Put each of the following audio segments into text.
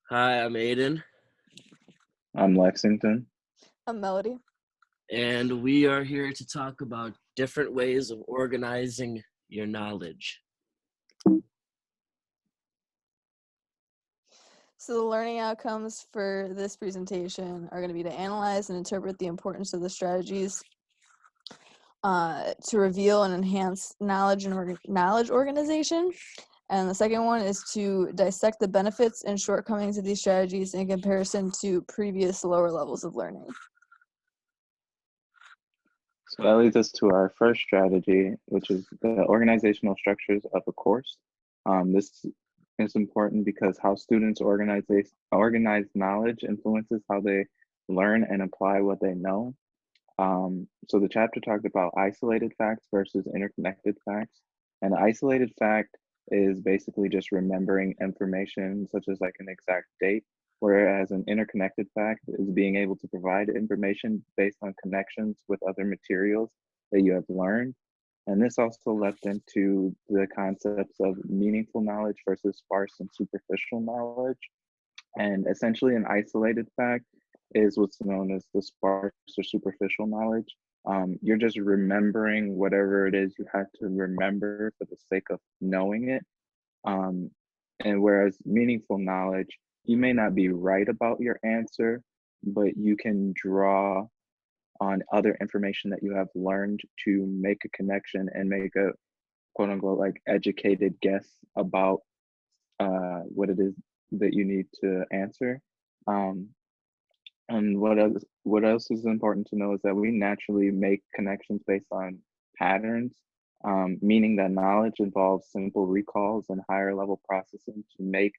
Hi, I'm Aiden, I'm Lexington. A melody. and we are here to talk about different ways of organizing your knowledge. So the learning outcomes for this presentation are going to be to analyze and interpret the importance of the strategies to reveal and enhance knowledge and knowledge organization. And the second one is to dissect the benefits and shortcomings of these strategies in comparison to previous lower levels of learning. So that leads us to our first strategy, which is the organizational structures of a course. This is important because how students organize knowledge influences how they learn and apply what they know. So the chapter talked about isolated facts versus interconnected facts. An isolated fact is basically just remembering information such as like an exact date, whereas an interconnected fact is being able to provide information based on connections with other materials that you have learned. And this also left into the concepts of meaningful knowledge versus sparse and superficial knowledge. And essentially, an isolated fact is what's known as the sparse or superficial knowledge. You're just remembering whatever it is you had to remember for the sake of knowing it. Um, and whereas meaningful knowledge, you may not be right about your answer, but you can draw on other information that you have learned to make a connection and make a quote unquote like educated guess about what it is that you need to answer. Um, and what else is important to know is that we naturally make connections based on patterns, meaning that knowledge involves simple recalls and higher level processing to make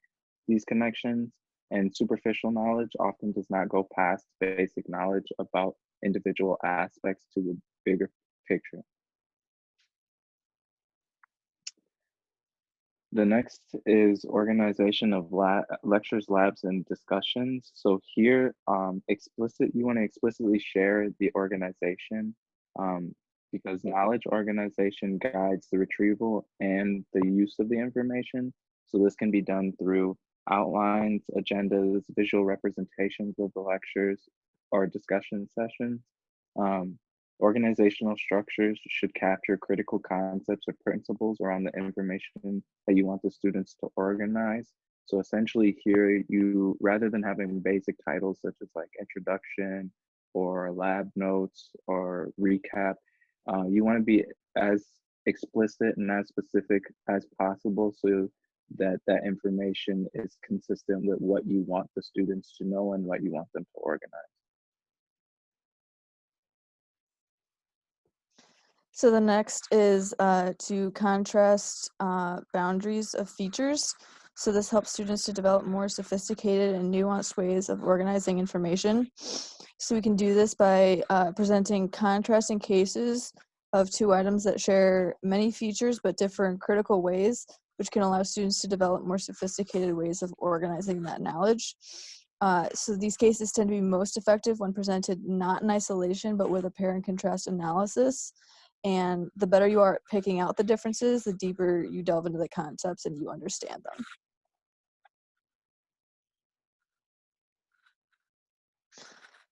these connections. And superficial knowledge often does not go past basic knowledge about individual aspects to the bigger picture. The next is organization of lectures, labs, and discussions. So here, you want to explicitly share the organization um, because knowledge organization guides the retrieval and the use of the information. So this can be done through outlines, agendas, visual representations of the lectures or discussion sessions. Um, Organizational structures should capture critical concepts or principles around the information that you want the students to organize. So essentially here rather than having basic titles such as like introduction or lab notes or recap, you want to be as explicit and as specific as possible so that that information is consistent with what you want the students to know and what you want them to organize. So the next is to contrast boundaries of features. So this helps students to develop more sophisticated and nuanced ways of organizing information. So we can do this by presenting contrasting cases of two items that share many features but differ in critical ways, which can allow students to develop more sophisticated ways of organizing that knowledge. So these cases tend to be most effective when presented not in isolation, but with a pair and contrast analysis. And the better you are at picking out the differences, the deeper you delve into the concepts and you understand them.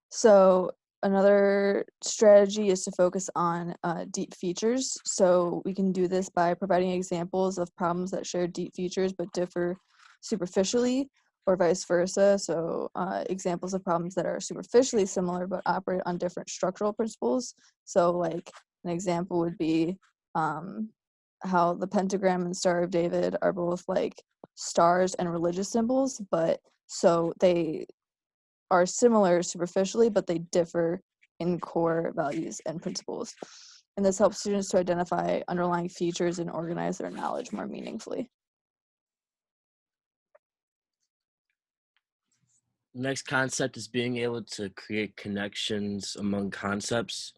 So another strategy is to focus on deep features. So we can do this by providing examples of problems that share deep features but differ superficially, or vice versa. So examples of problems that are superficially similar but operate on different structural principles. So like an example would be how the pentagram and Star of David are both like stars and religious symbols, but so they are similar superficially, but they differ in core values and principles. And this helps students to identify underlying features and organize their knowledge more meaningfully. The next concept is being able to create connections among concepts.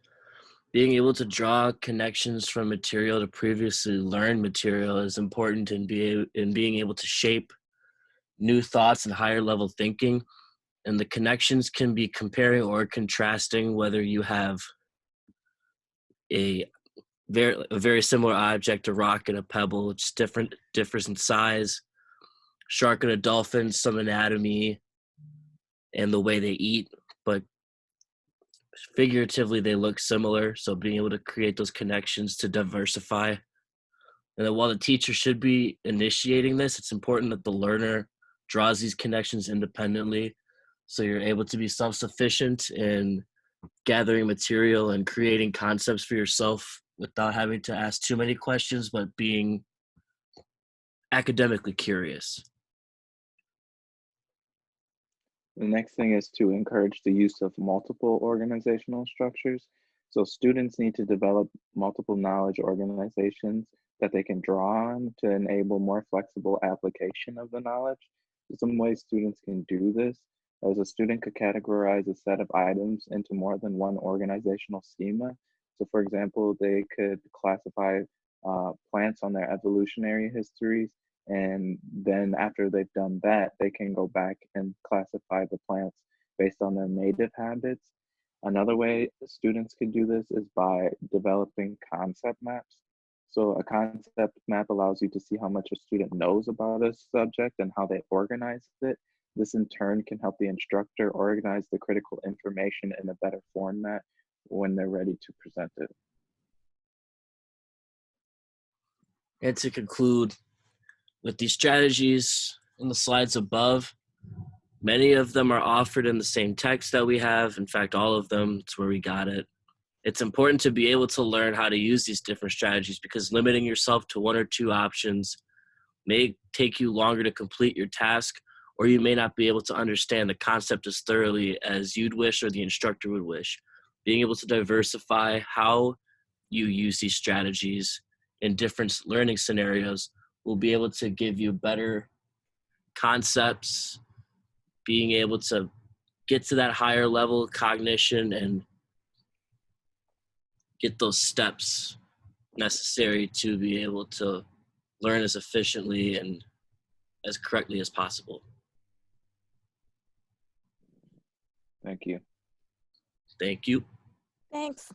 Being able to draw connections from material to previously learned material is important in being able to shape new thoughts and higher level thinking. And the connections can be comparing or contrasting whether you have a very similar object, a rock and a pebble. It's differs in size, shark and a dolphin, some anatomy and the way they eat, but figuratively they look similar. So being able to create those connections to diversify. And then while the teacher should be initiating this, it's important that the learner draws these connections independently. So you're able to be self-sufficient in gathering material and creating concepts for yourself without having to ask too many questions, but being academically curious. The next thing is to encourage the use of multiple organizational structures. So students need to develop multiple knowledge organizations that they can draw on to enable more flexible application of the knowledge. Some ways students can do this is a student could categorize a set of items into more than one organizational schema. So for example, they could classify plants on their evolutionary histories, and then after they've done that, they can go back and classify the plants based on their native habits. Another way students can do this is by developing concept maps. So a concept map allows you to see how much a student knows about a subject and how they organize it. This in turn can help the instructor organize the critical information in a better format when they're ready to present it. And to conclude, with these strategies in the slides above, many of them are offered in the same text that we have. In fact, all of them, it's where we got it. It's important to be able to learn how to use these different strategies because limiting yourself to one or two options may take you longer to complete your task, or you may not be able to understand the concept as thoroughly as you'd wish or the instructor would wish. Being able to diversify how you use these strategies in different learning scenarios will be able to give you better concepts, being able to get to that higher level of cognition and get those steps necessary to be able to learn as efficiently and as correctly as possible. Thank you. Thank you. Thanks.